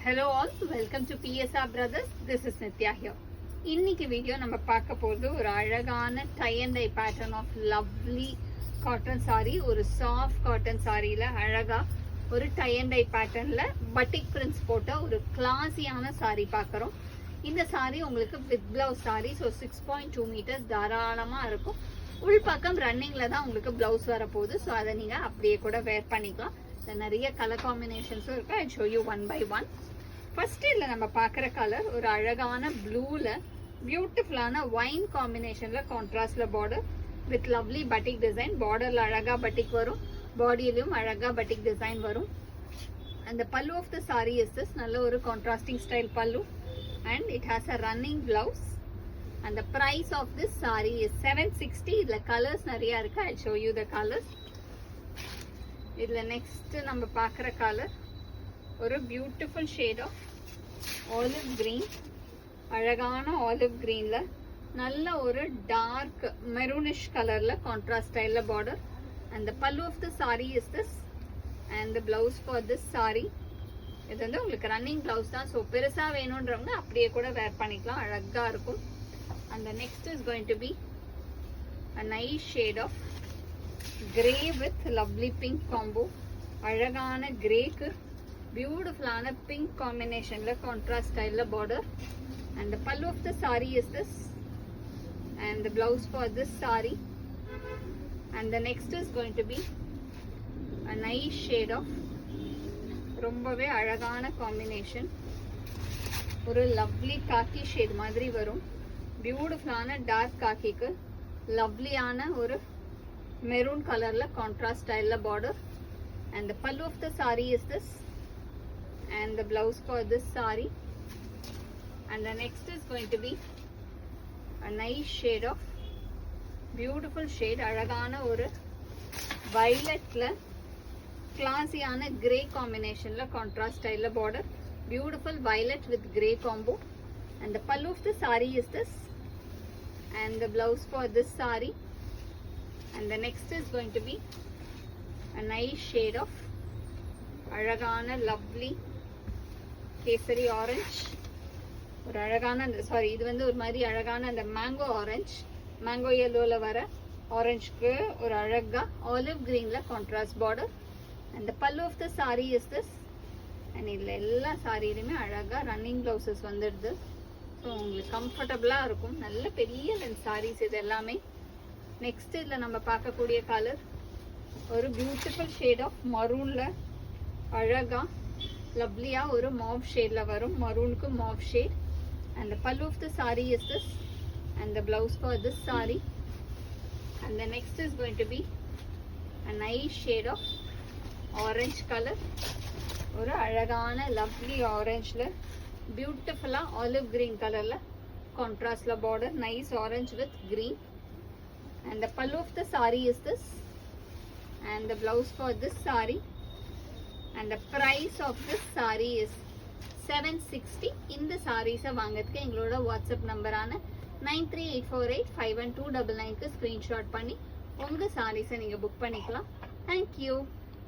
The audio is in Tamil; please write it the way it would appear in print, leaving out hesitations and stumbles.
Hello all, welcome to PSR Brothers. This is Nitya here. இன்னைக்கு வீடியோ நம்ம பார்க்க போறது ஒரு அழகான tie and dye pattern of lovely cotton saree. ஒரு soft cotton sareeல அழகா ஒரு tie and dye patternல batik prints போட்ட ஒரு கிளாஸியான saree பார்க்கறோம். இந்த saree உங்களுக்கு with blouse saree, so 6.2 meters தாராளமா இருக்கும். உள் பக்கம் ரன்னிங்ல தான் உங்களுக்கு blouse வர போகுது. so அதை நீங்க அப்படியே கூட wear பண்ணிக்கலாம். நிறைய கலர் காம்பினேஷன்ஸும் இருக்கு. I show you one by one. First இதில் நம்ம பார்க்குற கலர் ஒரு அழகான ப்ளூவில் பியூட்டிஃபுல்லான ஒயின் காம்பினேஷனில் கான்ட்ராஸ்டில் border with lovely batik design. பார்டரில் அழகாக பட்டிக் வரும், பாடியிலும் அழகாக பட்டிக் டிசைன் வரும். அந்த pallu of the sari is this. நல்ல ஒரு contrasting style pallu and it has a running blouse. அந்த price of this sari is 760. இதில் கலர்ஸ் நிறையா இருக்குது. I show you the colours. இதில் நெக்ஸ்ட் நம்ம பார்க்குற கலர் ஒரு beautiful shade of olive green. அழகான ஆலிவ் கிரீனில் நல்ல ஒரு டார்க் மெரூனிஷ் கலரில் கான்ட்ராஸ்ட் ஸ்டைலில் border. And pallu of the sari is this and the blouse for this sorry. இது வந்து உங்களுக்கு ரன்னிங் பிளவுஸ் தான். ஸோ பெருசாக வேணுன்றவங்க அப்படியே கூட வேர் பண்ணிக்கலாம், அழகாக இருக்கும். And next is going to be a nice shade of grey with lovely pink combo. அழகான கிரேக்கு பியூட்டிஃபுல்லான பிங்க் காம்பினேஷன்ல கான்ட்ராஸ்ட் ஸ்டைல்ல border. and the pallu of the saree is this and the blouse for this saree. and the next is going to be a nice shade of ரொம்பவே அழகான காம்பினேஷன். ஒரு லவ்லி காக்கி ஷேட் மாதிரி வரும். பியூட்டிஃபுல்லான டார்க் காக்கிக்கு லவ்லியான ஒரு maroon color contrast style border. and the pallu of the saree is this and the blouse for this saree. and the next is going to be a nice shade of beautiful shade அழகான ஒரு violetல classy-ஆன grey combinationல contrast style border. beautiful violet with grey combo. and the pallu of the saree is this and the blouse for this saree. and the next is going to be a nice shade of அழகான lovely கேசரி ஆரஞ்ச். ஒரு அழகான அந்த சாரி இது வந்து ஒரு மாதிரி அழகான அந்த மேங்கோ ஆரஞ்ச், மேங்கோ yellowல வர ஆரஞ்சுக்கு ஒரு அழகா ஆலிவ் கிரீன்ல contrast border. and the pallu of the saree is this and இதில் எல்லா சாரியிலுமே அழகா ரன்னிங் பிளவுசஸ் வந்துடுது. ஸோ உங்களுக்கு கம்ஃபர்டபுளாக இருக்கும். நல்ல பெரிய லென்த் சாரீஸ் இது எல்லாமே. நெக்ஸ்ட் இதில் நம்ம பார்க்கக்கூடிய கலர் ஒரு பியூட்டிஃபுல் ஷேட் ஆஃப் மரூனில் அழகா லவ்லியாக ஒரு மாவ் ஷேடில் வரும். மரூனுக்கு Mau shade. And the pallu of the sari is this and the blouse for this sari. And the next is going to be a nice shade of orange colour. ஒரு அழகான லவ்லி ஆரஞ்சில் பியூட்டிஃபுல்லாக ஆலிவ் கிரீன் கலரில் கான்ட்ராஸ்டில் border. Nice orange with green. and the pallu of the saree is this and the blouse for this saree. and the price of this saree is 760. இந்த sarees வாங்கிறதுக்கு எங்களோட வாட்ஸ்அப் நம்பரான 9384851299க்கு ஸ்கிரீன்ஷாட் பண்ணி உங்க sarees நீங்க புக் பண்ணிக்கலாம். Thank you.